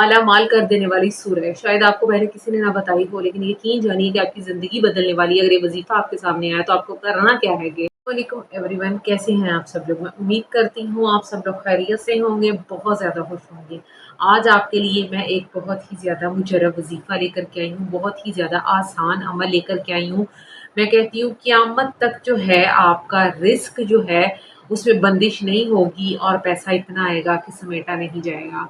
مالا مال کر دینے والی سورہ ہے. شاید آپ کو پہلے کسی نے نہ بتائی ہو، لیکن یقین جانیے کہ آپ کی زندگی بدلنے والی ہے. اگر یہ وظیفہ آپ کے سامنے آیا تو آپ کو کرنا کیا ہے کہ السلام علیکم ایوری ون، کیسے ہیں آپ سب لوگ؟ میں امید کرتی ہوں آپ سب لوگ خیریت سے ہوں گے، بہت زیادہ خوش ہوں گے. آج آپ کے لیے میں ایک بہت ہی زیادہ مجرب وظیفہ لے کر کے آئی ہوں، بہت ہی زیادہ آسان عمل لے کر کے آئی ہوں. میں کہتی ہوں قیامت تک جو ہے آپ کا رزق جو ہے اس میں بندش نہیں ہوگی اور پیسہ اتنا آئے گا کہ سمیٹا نہیں جائے گا.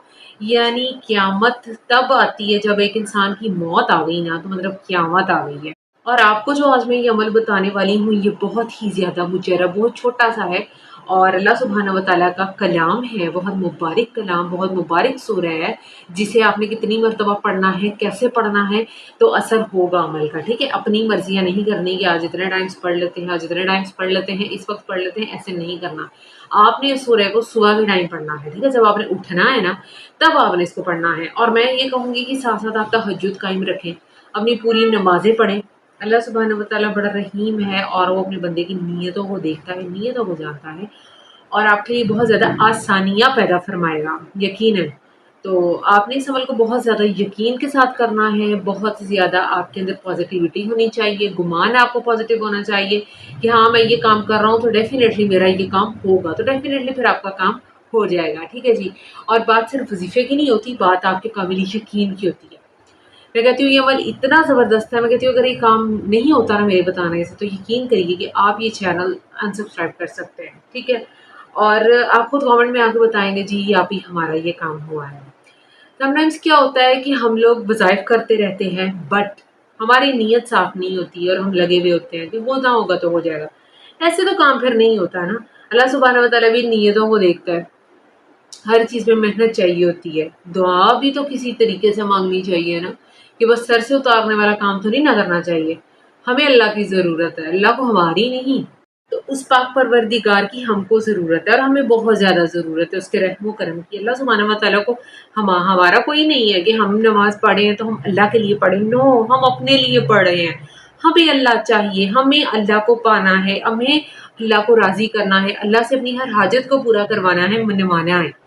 یعنی قیامت تب آتی ہے جب ایک انسان کی موت آ گئی نا، تو مطلب قیامت آ گئی ہے. اور آپ کو جو آج میں یہ عمل بتانے والی ہوں یہ بہت ہی زیادہ مجرب، بہت چھوٹا سا ہے، اور اللہ سبحانہ و تعالیٰ کا کلام ہے، بہت مبارک کلام، بہت مبارک سورہ ہے، جسے آپ نے کتنی مرتبہ پڑھنا ہے، کیسے پڑھنا ہے، تو اثر ہوگا عمل کا. ٹھیک ہے، اپنی مرضیاں نہیں کرنی کہ آج اتنے ٹائمز پڑھ لیتے ہیں، آج اتنے ٹائمز پڑھ لیتے ہیں، اس وقت پڑھ لیتے ہیں، ایسے نہیں کرنا. آپ نے اس سورہ کو صبح کے ٹائم پڑھنا ہے. ٹھیک ہے، جب آپ نے اٹھنا ہے نا تب آپ نے اس کو پڑھنا ہے. اور میں یہ کہوں گی کہ ساتھ ساتھ آپ تہجد قائم رکھیں، اپنی پوری نمازیں پڑھیں. اللہ سبحانہ و تعالیٰ بڑا رحیم ہے اور وہ اپنے بندے کی نیتوں کو دیکھتا ہے، نیتوں کو جانتا ہے، اور آپ کے لیے بہت زیادہ آسانیاں پیدا فرمائے گا یقیناً. تو آپ نے اس عمل کو بہت زیادہ یقین کے ساتھ کرنا ہے، بہت زیادہ آپ کے اندر پازیٹیوٹی ہونی چاہیے، گمان آپ کو پازیٹیو ہونا چاہیے کہ ہاں میں یہ کام کر رہا ہوں تو ڈیفینیٹلی میرا یہ کام ہوگا، تو ڈیفینیٹلی پھر آپ کا کام ہو جائے گا. ٹھیک ہے جی. اور بات صرف وظیفے کی نہیں ہوتی، بات آپ کے قابل یقین کی ہوتی ہے. میں کہتی ہوں یہ عمل اتنا زبردست ہے، میں کہتی ہوں اگر یہ کام نہیں ہوتا نا میرے بتانے سے تو یقین کریے کہ آپ یہ چینل انسبسکرائب کر سکتے ہیں. ٹھیک ہے، اور آپ خود کامنٹ میں آ کے بتائیں گے جی آپ ہی ہمارا یہ کام ہوا ہے. سم ٹائمس کیا ہوتا ہے کہ ہم لوگ وظائف کرتے رہتے ہیں بٹ ہماری نیت صاف نہیں ہوتی اور ہم لگے ہوئے ہوتے ہیں کہ وہ نہ ہوگا تو ہو جائے گا. ایسے تو کام پھر نہیں ہوتا نا. اللہ سبحانہ و تعالیٰ بھی نیتوں کو دیکھتا ہے. ہر چیز میں محنت چاہیے ہوتی ہے. دعا بھی تو کسی طریقے سے مانگنی چاہیے نا، کہ بس سر سے اتارنے والا کام تو نہیں نہ کرنا چاہیے. ہمیں اللہ کی ضرورت ہے، اللہ کو ہماری نہیں. تو اس پاک پروردگار کی ہم کو ضرورت ہے، اور ہمیں بہت زیادہ ضرورت ہے اس کے رحم و کرم کی. اللہ سبحانہ و تعالیٰ کو ہمارا کوئی نہیں ہے کہ ہم نماز پڑھیں ہیں تو ہم اللہ کے لیے پڑھیں. نو، ہم اپنے لیے پڑھ رہے ہیں. ہمیں اللہ چاہیے، ہمیں اللہ کو پانا ہے، ہمیں اللہ کو راضی کرنا ہے، اللہ سے اپنی ہر حاجت کو پورا کروانا ہے، منوانا ہے.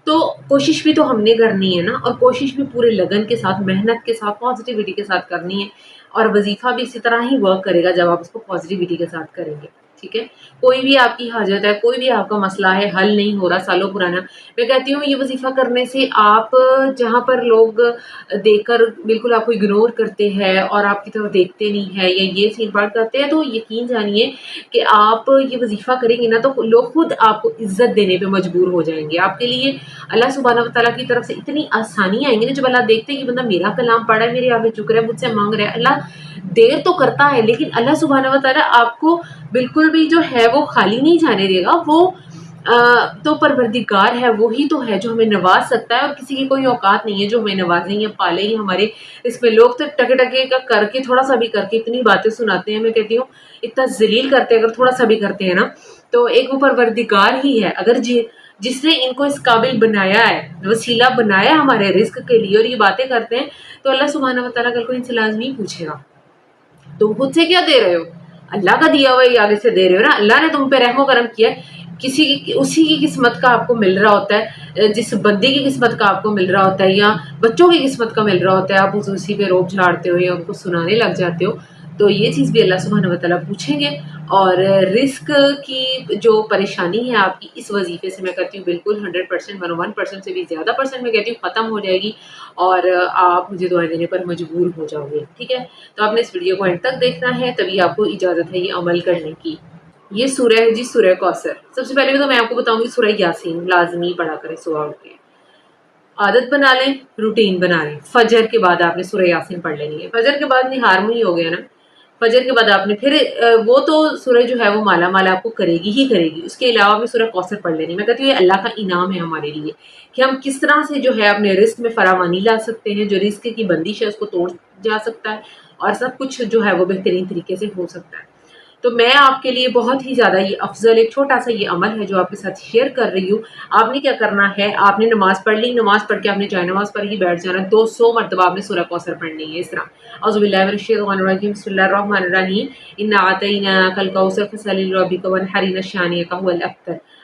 تو کوشش بھی تو ہم نے کرنی ہے نا، اور کوشش بھی پورے لگن کے ساتھ، محنت کے ساتھ، پازیٹیوٹی کے ساتھ کرنی ہے. اور وظیفہ بھی اسی طرح ہی ورک کرے گا جب آپ اس کو پازیٹیوٹی کے ساتھ کریں گے. ٹھیک ہے، کوئی بھی آپ کی حاجت ہے، کوئی بھی آپ کا مسئلہ ہے، حل نہیں ہو رہا سالوں پرانا، میں کہتی ہوں یہ وظیفہ کرنے سے آپ جہاں پر لوگ دیکھ کر بالکل آپ کو اگنور کرتے ہیں اور آپ کی طرف دیکھتے نہیں ہے، یا یہ سین پاٹ کرتے ہیں، تو یقین جانیے کہ آپ یہ وظیفہ کریں گے نا تو لوگ خود آپ کو عزت دینے پہ مجبور ہو جائیں گے. آپ کے لیے اللہ سبحانہ و تعالیٰ کی طرف سے اتنی آسانی آئیں گی نا، جب اللہ دیکھتے ہیں کہ بندہ میرا کلام پڑھا ہے، میرے آگے جھک رہا ہے، مجھ سے مانگ رہا ہے. اللہ دیر تو کرتا ہے لیکن اللہ سبحانہ و تعالیٰ آپ کو بالکل بھی جو ہے وہ خالی نہیں جانے دے گا. وہ تو پروردگار ہے، وہی تو ہے جو ہمیں نواز سکتا ہے، اور کسی کی کوئی اوقات نہیں ہے جو ہمیں نوازیں یا پالے یا ہمارے اس میں. لوگ تو ٹکے ٹکے کا کر کے، تھوڑا سا بھی کر کے اتنی باتیں سناتے ہیں. میں کہتی ہوں اتنا ذلیل کرتے ہیں اگر تھوڑا سا بھی کرتے ہیں نا، تو ایک وہ پروردگار ہی ہے اگر جس نے ان کو اس قابل بنایا ہے، وسیلہ بنایا ہے ہمارے رزق کے لیے، اور یہ باتیں کرتے ہیں، تو اللہ سبحانہ و تعالیٰ کل کو ان سے لازمی پوچھے گا تم خود سے کیا دے رہے ہو؟ اللہ کا دیا ہوا یہ آگے سے دے رہے ہو نا. اللہ نے تم پہ رحم و کرم کیا ہے. اسی کی قسمت کا آپ کو مل رہا ہوتا ہے، جس بندے کی قسمت کا آپ کو مل رہا ہوتا ہے، یا بچوں کی قسمت کا مل رہا ہوتا ہے، آپ اسی پہ روب جھاڑتے ہو یا ان کو سنانے لگ جاتے ہو. تو یہ چیز بھی اللہ سبحانہ و تعالیٰ پوچھیں گے. اور رزق کی جو پریشانی ہے آپ کی اس وظیفے سے، میں کہتی ہوں بالکل 100%، 101% سے بھی زیادہ پرسنٹ میں کہتی ہوں ختم ہو جائے گی، اور آپ مجھے دعائیں دینے پر مجبور ہو جاؤ گے. ٹھیک ہے، تو آپ نے اس ویڈیو کو اینڈ تک دیکھنا ہے، تبھی آپ کو اجازت ہے یہ عمل کرنے کی. یہ سورہ ہے جی، سورہ کوثر. سب سے پہلے تو میں آپ کو بتاؤں گی سورہ یاسین لازمی پڑھا کریں صبح اٹھ کے. عادت بنا لیں، روٹین بنا لیں. فجر کے بعد آپ نے سورہ یاسین پڑھ لینی ہے. فجر کے بعد نہار منہ ہی ہو گیا نا، فجر کے بعد آپ نے پھر وہ تو سورہ جو ہے وہ مالا مالا آپ کو کرے گی ہی کرے گی. اس کے علاوہ بھی سورہ کوثر پڑھ لینی. میں کہتی ہوں یہ اللہ کا انعام ہے ہمارے لیے کہ ہم کس طرح سے جو ہے اپنے رزق میں فراوانی لا سکتے ہیں. جو رزق کی بندش ہے اس کو توڑ جا سکتا ہے، اور سب کچھ جو ہے وہ بہترین طریقے سے ہو سکتا ہے. تو میں آپ کے لیے بہت ہی زیادہ یہ افضل ایک چھوٹا سا یہ عمل ہے جو آپ کے ساتھ شیئر کر رہی ہوں. آپ نے کیا کرنا ہے، آپ نے نماز پڑھ لی، نماز پڑھ کے آپ نے جائے نماز پر ہی بیٹھ جانا. 200 مرتبہ آپ نے سورہ کوثر پڑھنی ہے اس طرح. اعوذ باللہ من الشیطان الرجیم، بسم اللہ الرحمن الرحیم، انا اعطیناک الکوثر فصلی لربک وانحر ان شانئک ھو الابتر.